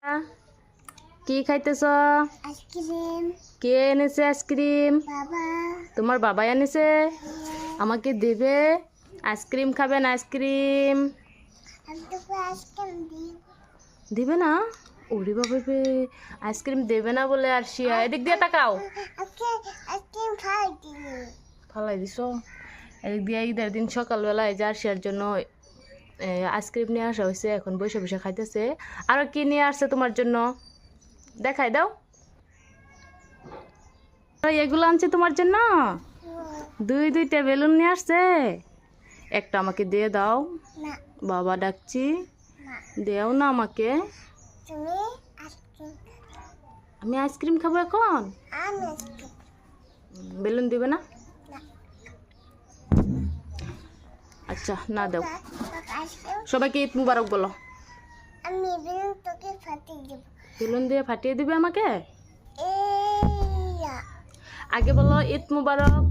কি খাইতেছ? আইসক্রিম। কে এনেছে আইসক্রিম? বাবা। তোমার বাবা এনেছে? আমাকে দেবে? আইসক্রিম খাবেন? আইসক্রিম আমি তোকে আইসক্রিম দিব। দিবে না? ওরে বাবা রে, আইসক্রিম দেবে না বলে আর শিয়া এদিক দিয়ে তাকাও। আইসক্রিম খাই দিবি। ফালাই দিছ। এদিক দিয়ে ঈদের দিন সকালবেলায় যে আরশিয়ার জন্য আইসক্রিম নিয়ে আসা হয়েছে, এখন বসে বসে খাইতেছে। আরো কি নিয়ে আসছে তোমার জন্য দেখাই দাও। এগুলো আনছে তোমার জন্য, দুইটা বেলুন নিয়ে আসছে। একটা আমাকে দিয়ে দাও, না বাবা ডাকছি। না, দেও না আমাকে। তুমি আইসক্রিম। আমি আইসক্রিম খাবো এখন? আমি আইসক্রিম। বেলুন দিবে না? না। আচ্ছা না দাও। আইসক্রিম। সবাইকে ঈদ মুবারক বলো। আমি বেলুন তোকে ফাটিয়ে দেব। বেলুন দিয়ে ফাটিয়ে দিবে আমাকে? এইয়া আগে বলো ঈদ মুবারক।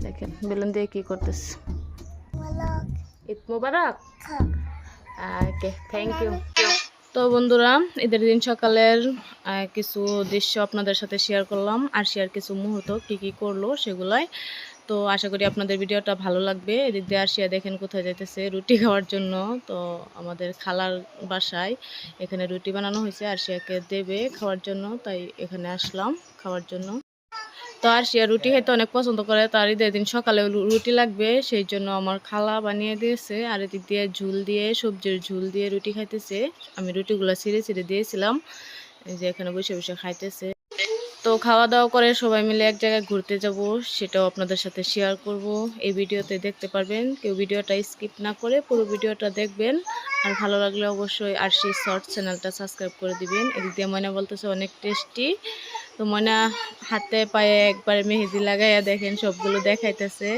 দেখেন বেলুন দিয়ে কি করতেছে। মলক ঈদ মুবারক। খাও। ওকে, থ্যাংক ইউ। তো বন্ধুরা, ঈদের দিন সকালের কিছু দৃশ্য আপনাদের সাথে শেয়ার করলাম, আর শেয়ার কিছু মুহূর্ত কি কি করলো সেগুলাই। তো আশা করি আপনাদের ভিডিওটা ভালো লাগবে। এদিক দিয়ে আরশিয়া দেখেন কোথায় যাইতেছে রুটি খাওয়ার জন্য। তো আমাদের খালার বাসায় এখানে রুটি বানানো হয়েছে, আরশিয়াকে দেবে খাওয়ার জন্য, তাই এখানে আসলাম খাওয়ার জন্য। তো আরশিয়া রুটি খেতে অনেক পছন্দ করে, তার ঈদের দিন সকালে রুটি লাগবে, সেই জন্য আমার খালা বানিয়ে দিয়েছে। আর এদিক দিয়ে ঝুল দিয়ে, সবজির ঝুল দিয়ে রুটি খাইতেছে। আমি রুটিগুলো ছিঁড়ে ছিঁড়ে দিয়েছিলাম, এই যে এখানে বসে বসে খাইতেছে। তো খাওয়া দাওয়া করে সবাই মিলে এক জায়গায় ঘুরতে যাব, সেটাও আপনাদের সাথে শেয়ার করব। এই ভিডিওতে দেখতে পারবেন, কেউ ভিডিওটা স্কিপ না করে পুরো ভিডিওটা দেখবেন। আর ভালো লাগলে অবশ্যই আরশি শর্ট চ্যানেলটা সাবস্ক্রাইব করে দিবেন। এদিক দিয়ে ময়না বলতেছে অনেক টেস্টি। তো ময়না হাতে পায়ে একবারে মেহেদি লাগাইয়া দেখেন সবগুলো দেখাইতেছে।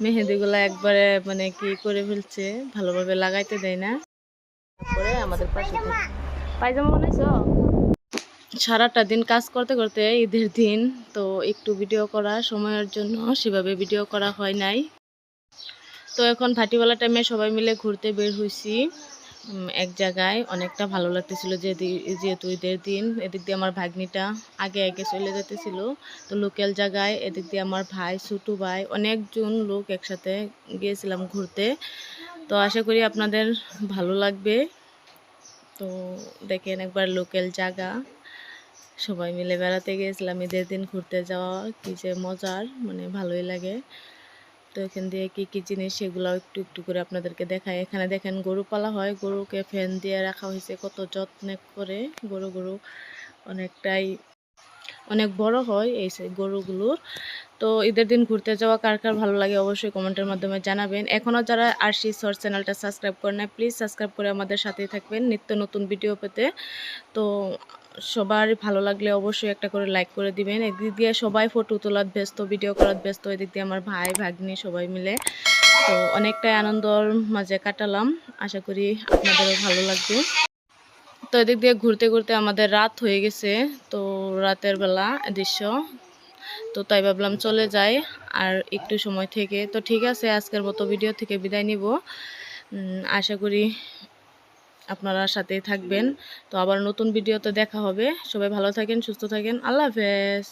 মেহেদিগুলো একবারে মানে কি করে ফেলছে, ভালোভাবে লাগাইতে দেয় না। তারপরে আমাদের পাশে পায়জামা বানাইছো? সারাটা দিন কাজ করতে করতে ঈদের দিন তো একটু ভিডিও করা সময়ের জন্য সেভাবে ভিডিও করা হয় নাই। তো এখন ভাটিবেলা টাইমে সবাই মিলে ঘুরতে বের হয়েছি এক জায়গায়। অনেকটা ভালো লাগতেছিল যেহেতু ঈদের দিন। এদিক দিয়ে আমার ভাগ্নিটা আগে আগে চলে যেতেছিল, তো লোকাল জায়গায়। এদিক দিয়ে আমার ভাই, ছোটো ভাই, অনেকজন লোক একসাথে গিয়েছিলাম ঘুরতে। তো আশা করি আপনাদের ভালো লাগবে। তো দেখেন একবার লোকাল জায়গা, সবাই মিলে বেড়াতে গিয়েছিলাম ঈদের দিন ঘুরতে যাওয়া কি যে মজার, মানে ভালোই লাগে। তো এখান দিয়ে কি কি জিনিস সেগুলো একটু একটু করে আপনাদেরকে দেখায়। এখানে দেখেন গরু পালা হয়, গরুকে ফ্যান দিয়ে রাখা হয়েছে কত যত্নে করে। গরু অনেক বড় হয় এই গরুগুলোর। তো ঈদের দিন ঘুরতে যাওয়া কার কার ভালো লাগে অবশ্যই কমেন্টের মাধ্যমে জানাবেন। এখনও যারা আরশি শর্ট চ্যানেলটা সাবস্ক্রাইব করে না, প্লিজ সাবস্ক্রাইব করে আমাদের সাথেই থাকবেন নিত্য নতুন ভিডিও পেতে। তো সবার ভালো লাগলে অবশ্যই একটা করে লাইক করে দিবেন। একদিক দিয়ে সবাই ফটো তোলার ব্যস্ত, ভিডিও করার ব্যস্ত, এদিক দিয়ে আমার ভাই ভাগ্নি সবাই মিলে। তো অনেকটাই আনন্দর মাঝে কাটালাম, আশা করি আপনাদেরও ভালো লাগবে। তো এদিক দিয়ে ঘুরতে ঘুরতে আমাদের রাত হয়ে গেছে, তো রাতের বেলা দৃশ্য। তো তাই ভাবলাম চলে যাই আর একটু সময় থেকে। তো ঠিক আছে, আজকের মতো ভিডিও থেকে বিদায় নিব। আশা করি আপনারা সাথেই থাকবেন। তো আবার নতুন ভিডিওতে দেখা হবে। সবাই ভালো থাকেন, সুস্থ থাকেন। আল্লাহ হাফেজ।